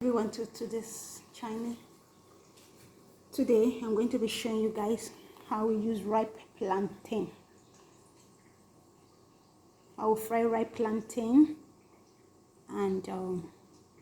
Everyone to this channel. Today I'm going to be showing you guys how we use ripe plantain. I will fry ripe plantain, and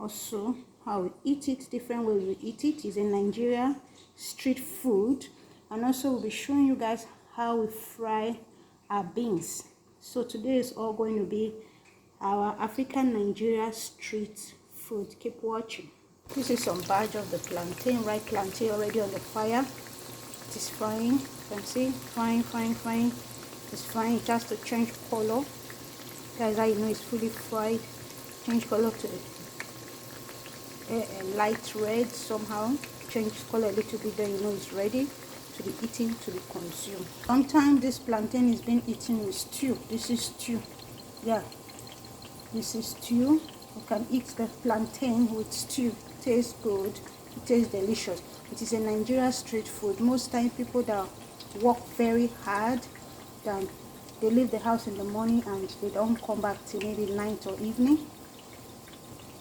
also how we eat it. Different ways we eat it is in Nigeria, street food, and also we'll be showing you guys how we fry our beans. So today is all going to be our African Nigeria street food. Keep watching. This is some batch of the plantain, ripe plantain already on the fire. It is frying. You can see frying. It's frying. It has to change color. Guys, how you know it's fully fried. Change color to a light red somehow. Change color a little bit, then you know it's ready to be eaten, to be consumed. Sometimes this plantain is being eaten with stew. This is stew. Yeah, this is stew. You can eat the plantain with stew. It tastes good. It tastes delicious. It is a Nigeria street food. Most times people that work very hard, then they leave the house in the morning and they don't come back till maybe night or evening.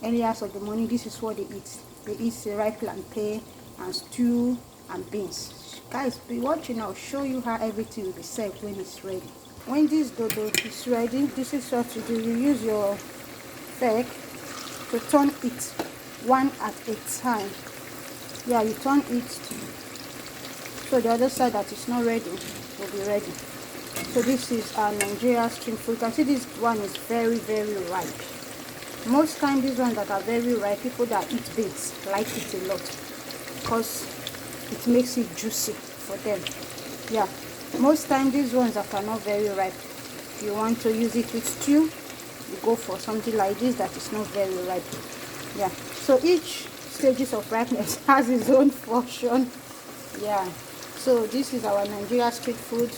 Early hours of the morning, this is what they eat. They eat the ripe plantain and stew and beans. Guys, be watching. I'll show you how everything will be served when it's ready. When this dodo is ready, this is what you do. You use your fork to turn it one at a time. Yeah, you turn it so the other side that is not ready will be ready. So this is our Nigeria street food. You can see this one is very ripe. Most times these ones that are very ripe, people that eat beans like it a lot because it makes it juicy for them. Yeah, most times these ones that are not very ripe, if you want to use it with stew, you go for something like this that is not very ripe. Yeah, so each stages of ripeness has its own function. Yeah, so this is our Nigeria street food.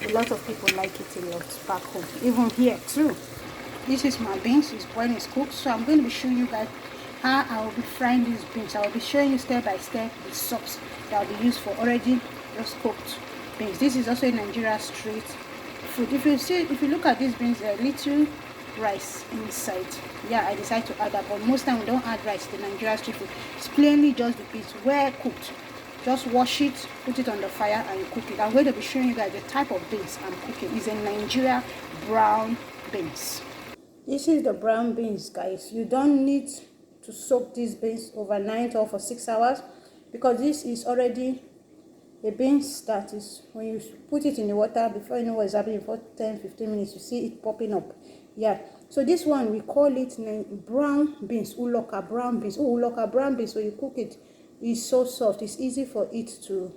A lot of people like it a lot back home, even here too. This is my beans. It's boiled, it's cooked. So I'm going to be showing you guys how I will be frying these beans. I will be showing you step by step the sauce that will be used for already just cooked beans. This is also a Nigeria street food. If you look at these beans, there are little rice inside. Yeah, I decided to add that, but most time we don't add rice to Nigeria street food. It's plainly just the beans well cooked. Just wash it, put it on the fire, and you cook it. I'm going to be showing you guys the type of beans I'm cooking. It's a Nigeria brown beans. This is the brown beans, guys. You don't need to soak these beans overnight or for 6 hours, because this is already a beans that is, when you put it in the water, before you know what is happening, for 10-15 minutes, you see it popping up. Yeah, so this one we call it brown beans, uloka brown beans. Oh, uloka brown beans. So you cook it, it's so soft. It's easy for it to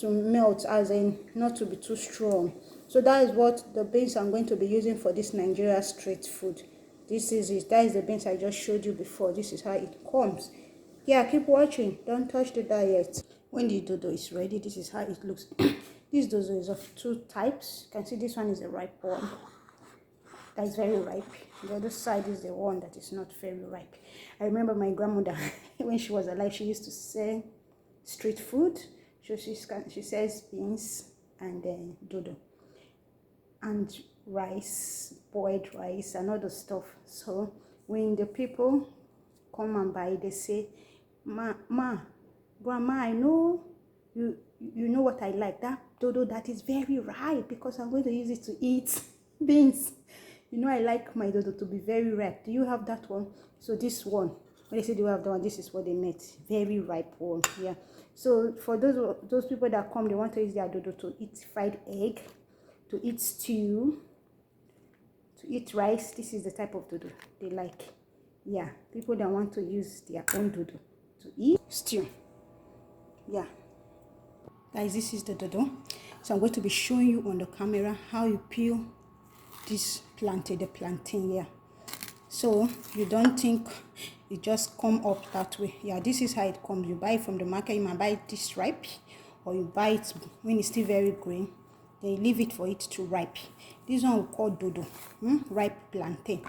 melt, as in not to be too strong. So that is what the beans I'm going to be using for this Nigeria street food. This is it. That is the beans I just showed you before. This is how it comes. Yeah, keep watching. Don't touch the dye yet. When the dodo is ready, this is how it looks. This dodo is of two types. You can see this one is a ripe one. That is very ripe. The other side is the one that is not very ripe. I remember my grandmother, when she was alive, she used to sell street food. So she sells beans and dodo and rice, boiled rice and other stuff. So when the people come and buy, they say, grandma, I know you know what I like, that dodo that is very ripe, because I'm going to use it to eat beans. You know I like my dodo to be very ripe. Do you have that one? So this one, when they say do you have that one, this is what they meant, very ripe one. Yeah, so for those people that come, they want to use their dodo to eat fried egg, to eat stew, to eat rice. This is the type of dodo they like. Yeah, people that want to use their own dodo to eat stew. Yeah, guys, this is the dodo. So I'm going to be showing you on the camera how you peel this plantain, the plantain. Yeah, so you don't think it just come up that way. Yeah, this is how it comes. You buy it from the market. You might buy it this ripe, or you buy it when it's still very green. They leave it for it to ripe. This one we call dodo, ripe plantain.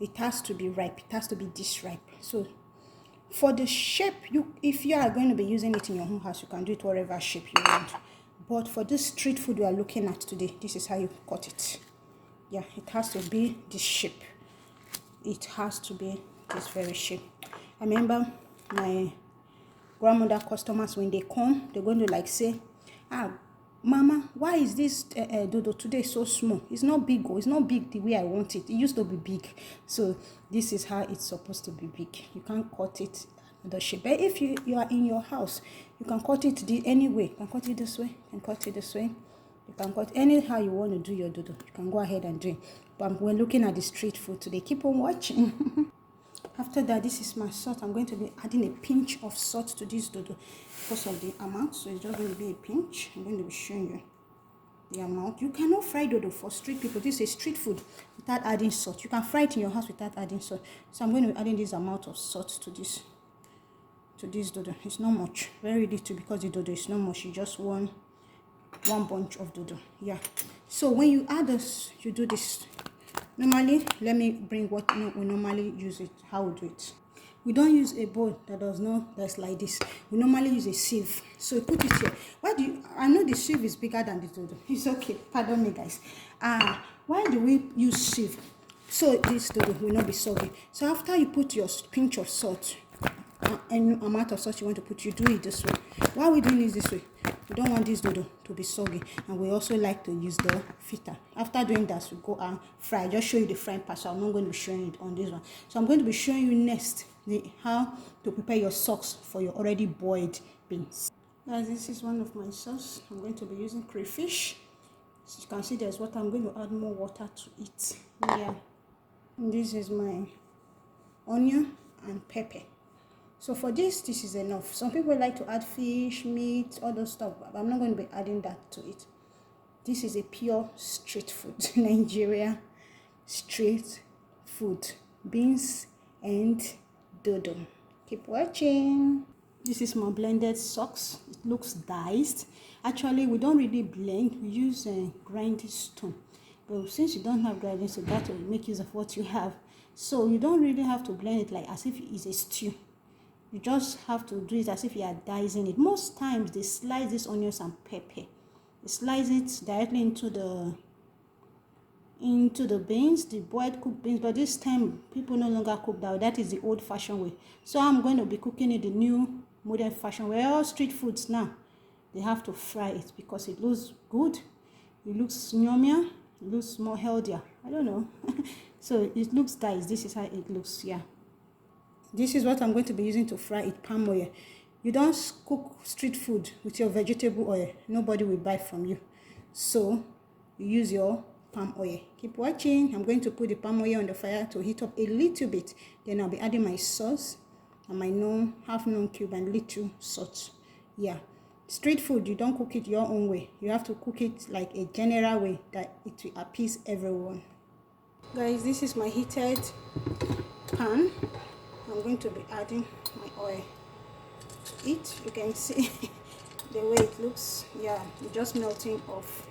It has to be ripe. It has to be this ripe. So for the shape, if you are going to be using it in your own house, you can do it whatever shape you want. But for this street food we are looking at today, this is how you cut it. Yeah, it has to be this shape. It has to be It's very cheap. I remember my grandmother customers, when they come, they're going to like say, ah, Mama, why is this dodo today so small? It's not big. Oh, it's not big the way I want it. It used to be big. So this is how it's supposed to be big. You can't cut it the shape. But if you are in your house, you can cut it any way. You can cut it this way. You can cut it this way. You can cut anyhow you want to do your dodo. You can go ahead and do it. But we're looking at the street food today. Keep on watching. After that, this is my salt. I'm going to be adding a pinch of salt to this dodo because of the amount. So it's just going to be a pinch. I'm going to be showing you the amount. You cannot fry dodo for street people. This is street food without adding salt. You can fry it in your house without adding salt. So I'm going to be adding this amount of salt to this dodo. It's not much, very little, because the dodo is not much. You just want one bunch of dodo. Yeah. So when you add this, you do this. Normally, let me bring what we normally use it, how we do it. We don't use a bowl that's like this. We normally use a sieve. So you put it here. I know the sieve is bigger than the dodo. It's okay. Pardon me, guys. Why do we use sieve? So this dodo will not be soggy. So after you put your pinch of salt, any amount of salt you want to put, you do it this way. Why are we doing this way? We don't want this dodo to be soggy, and we also like to use the filter. After doing that, we go and fry. I just show you the frying part, so I'm not going to be showing it on this one. So I'm going to be showing you next how to prepare your sauce for your already boiled beans. Guys, this is one of my sauce. I'm going to be using crayfish. So you can see there's water. I'm going to add more water to it. Yeah. And this is my onion and pepper. So for this is enough. Some people like to add fish, meat, all those stuff, but I'm not going to be adding that to it. This is a pure street food. Nigeria street food. Beans and dodo. Keep watching. This is my blended sauce. It looks diced. Actually, we don't really blend. We use a grinding stone. But since you don't have grinding, so that will make use of what you have. So you don't really have to blend it like as if it's a stew. You just have to do it as if you are dicing it. Most times they slice these onions and pepper. They slice it directly into the beans, the boiled cooked beans. But this time people no longer cook that way. That is the old-fashioned way. So I'm going to be cooking it the new modern fashion way. All street foods now, they have to fry it because it looks good. It looks yummier. It looks more healthier. I don't know. So it looks diced. This is how it looks. Yeah. This is what I'm going to be using to fry it, palm oil. You don't cook street food with your vegetable oil. Nobody will buy from you. So you use your palm oil. Keep watching. I'm going to put the palm oil on the fire to heat up a little bit. Then I'll be adding my sauce and my half known cube and little salt. Yeah. Street food, you don't cook it your own way. You have to cook it like a general way that it will appease everyone. Guys, this is my heated pan. I'm going to be adding my oil to it. You can see the way it looks. Yeah, it's just melting off.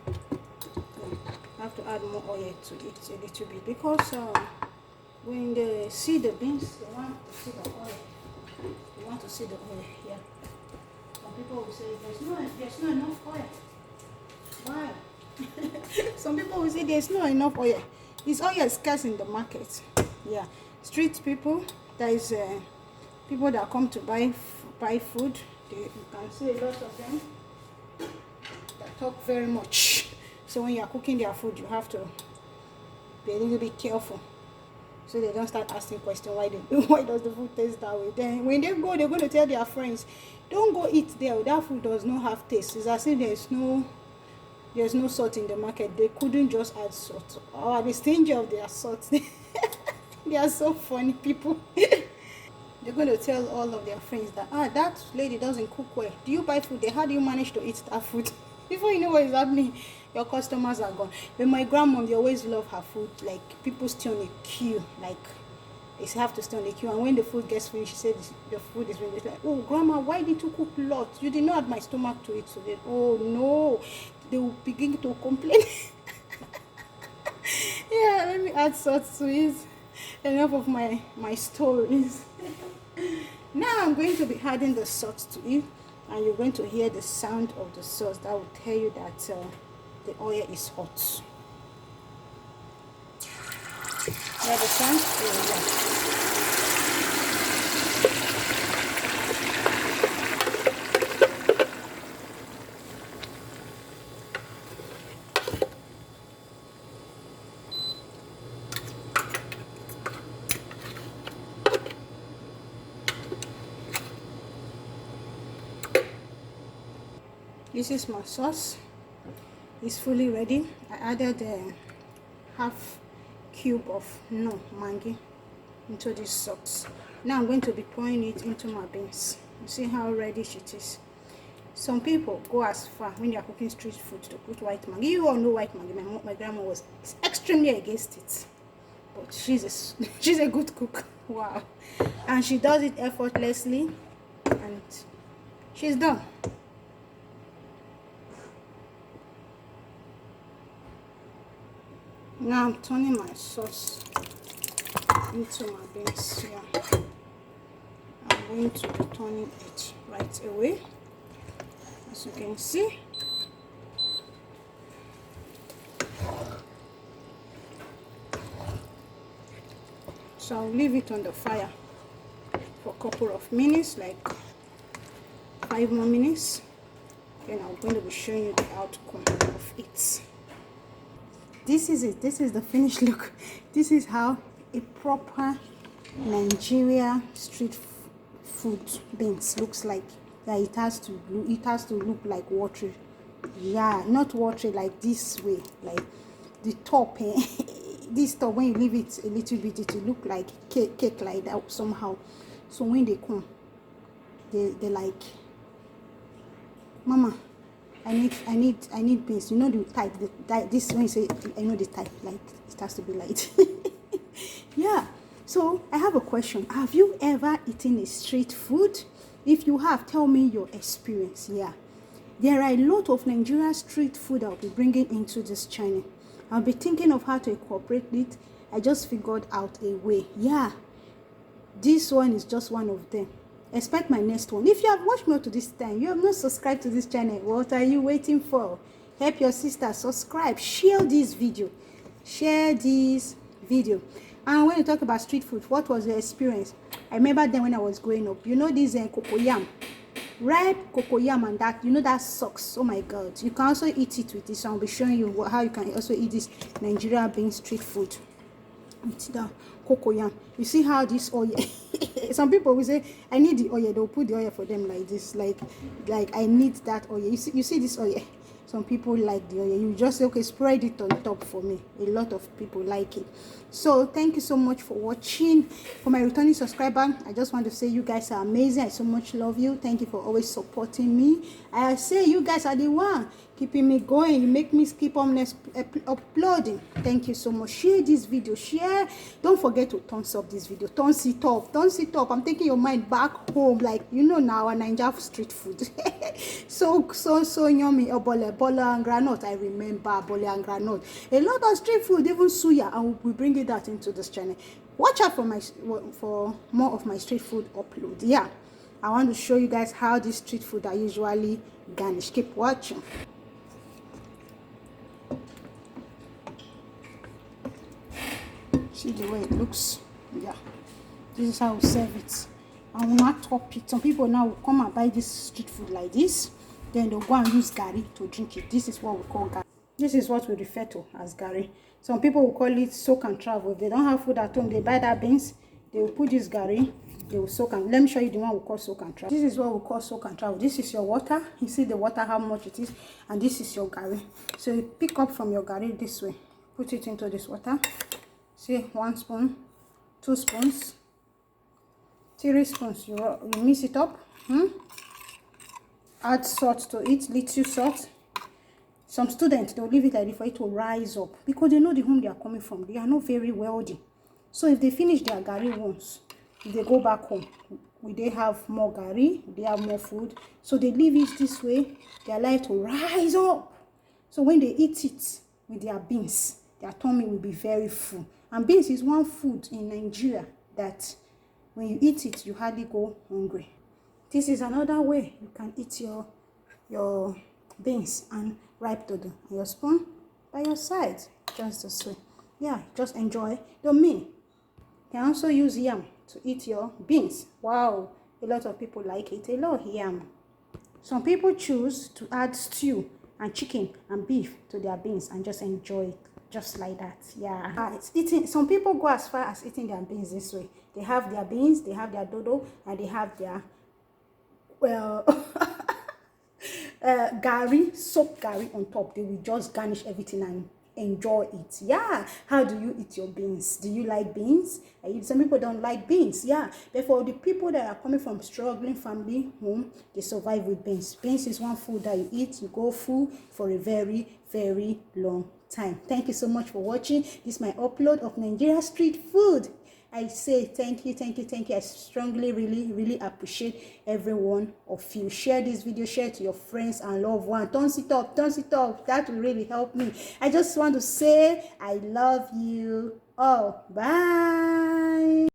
I have to add more oil to it a little bit because when they see the beans, they want to see the oil. They want to see the oil. Yeah. Some people will say there's not enough oil. Why? Some people will say there's not enough oil. This oil is scarce in the market. Yeah, street people. There is people that come to buy food. You can see a lot of them that talk very much. So when you are cooking their food, you have to be a little bit careful, so they don't start asking questions why does the food taste that way. Then when they go, they're going to tell their friends, don't go eat there. That food does not have taste. It's as if there's no salt in the market. They couldn't just add salt. Oh, I'll be stingy of their salt. They are so funny people. They're going to tell all of their friends that that lady doesn't cook well. Do you buy food there? How do you manage to eat that food? Before you know what is happening, your customers are gone. But my grandma, they always love her food. Like, people stay on a queue. Like, they have to stay on the queue. And when the food gets finished, she said the food is finished. Like, oh, grandma, why did you cook lots? You did not add my stomach to it today. Oh, no. They will begin to complain. Yeah, let me add salt to it. Enough of my stories. Now I'm going to be adding the salt to it, and you're going to hear the sound of the sauce. That will tell you that the oil is hot. Hear the sound? Yeah. This is my sauce. It's fully ready. I added a half cube of mangi into this sauce. Now I'm going to be pouring it into my beans. You see how reddish it is. Some people go as far when they are cooking street food to put white mangi. You all know white mangi. My grandma was extremely against it, but she's a good cook. Wow. And she does it effortlessly, and she's done. Now I'm turning my sauce into my beans here. I'm going to be turning it right away, as you can see. So I'll leave it on the fire for a couple of minutes, like 5 more minutes. Then I'm going to be showing you the outcome of it. This is it. This is the finished look. This is how a proper Nigeria street food beans looks like. Yeah, it has to look like watery. Yeah, not watery like this way, like the top. This top, when you leave it a little bit, it will look like cake like that somehow. So when they come, they like, Mama, I need beans. You know the type. This when you say I know the type, like it has to be light. Yeah. So I have a question. Have you ever eaten a street food? If you have, tell me your experience. Yeah. There are a lot of Nigeria street food I'll be bringing into this channel. I'll be thinking of how to incorporate it. I just figured out a way. Yeah. This one is just one of them. Expect my next one. If you have watched me up to this time, you have not subscribed to this channel, what are you waiting for? Help your sister subscribe. Share this video. Share this video. And when you talk about street food, what was your experience? I remember then when I was growing up, you know this cocoyam, ripe cocoyam, and that, you know, that sucks. Oh my god. You can also eat it with this. I'll be showing you how you can also eat this Nigeria being street food with the cocoyam. You see how this oil some people will say I need the oil. They'll put the oil for them like this, like I need that oil. You see this oil. Some people like the oil. You just say, okay, spread it on top for me. A lot of people like it. So thank you so much for watching. For my returning subscriber, I just want to say you guys are amazing. I so much love you. Thank you for always supporting me. I say you guys are the one keeping me going. You make me keep on uploading. Thank you so much. Share this video. Share. Don't forget to thumbs up this video. Thumbs it up. Thumbs it up. I'm taking your mind back home, like you know now, and Nigeria street food. so yummy. Bola and granite. I remember bola and granite. A lot of street food, even suya, and we bring it that into this channel. Watch out for more of my street food upload. Yeah, I want to show you guys how these street food are usually garnished. Keep watching. See the way it looks. Yeah, this is how we serve it. And we'll not top it. Some people now will come and buy this street food like this, then they'll go and use gari to drink it. This is what we call gari. This is what we refer to as gari. Some people will call it soak and travel. If they don't have food at home, they buy that beans, they will put this gari, they will soak. And let me show you the one we call soak and travel. This is what we call soak and travel. This is your water. You see the water, how much it is, and this is your gari. So you pick up from your gari this way, put it into this water. See, 1 spoon, 2 spoons, 3 spoons. You mix it up. Add salt to it, little salt. Some students, they'll leave it like this for it to rise up because they know the home they are coming from. They are not very wealthy. So if they finish their gari once, if they go back home, will they have more gari? Will they have more food? So they leave it this way. They allow it to rise up. So when they eat it with their beans, their tummy will be very full. And beans is one food in Nigeria that when you eat it, you hardly go hungry. This is another way you can eat your beans and ripe dodo. And your spoon by your side, just this way. Yeah, just enjoy the meal. You can also use yam to eat your beans. Wow, a lot of people like it. A lot of yam. Some people choose to add stew and chicken and beef to their beans and just enjoy it just like that. Yeah, it's eating. Some people go as far as eating their beans this way. They have their beans, they have their dodo, and they have their gari, soap gari on top. They will just garnish everything and enjoy it. Yeah. How do you eat your beans? Do you like beans? Some people don't like beans. Yeah. But for the people that are coming from struggling family home, they survive with beans. Beans is one food that you eat, you go full for a very, very long time. Thank you so much for watching. This is my upload of Nigeria street food. I say thank you, thank you, thank you. I strongly, really appreciate every one of you. Share this video, share it to your friends and loved ones. Thumbs it up, thumbs it up. That will really help me. I just want to say I love you all. Bye.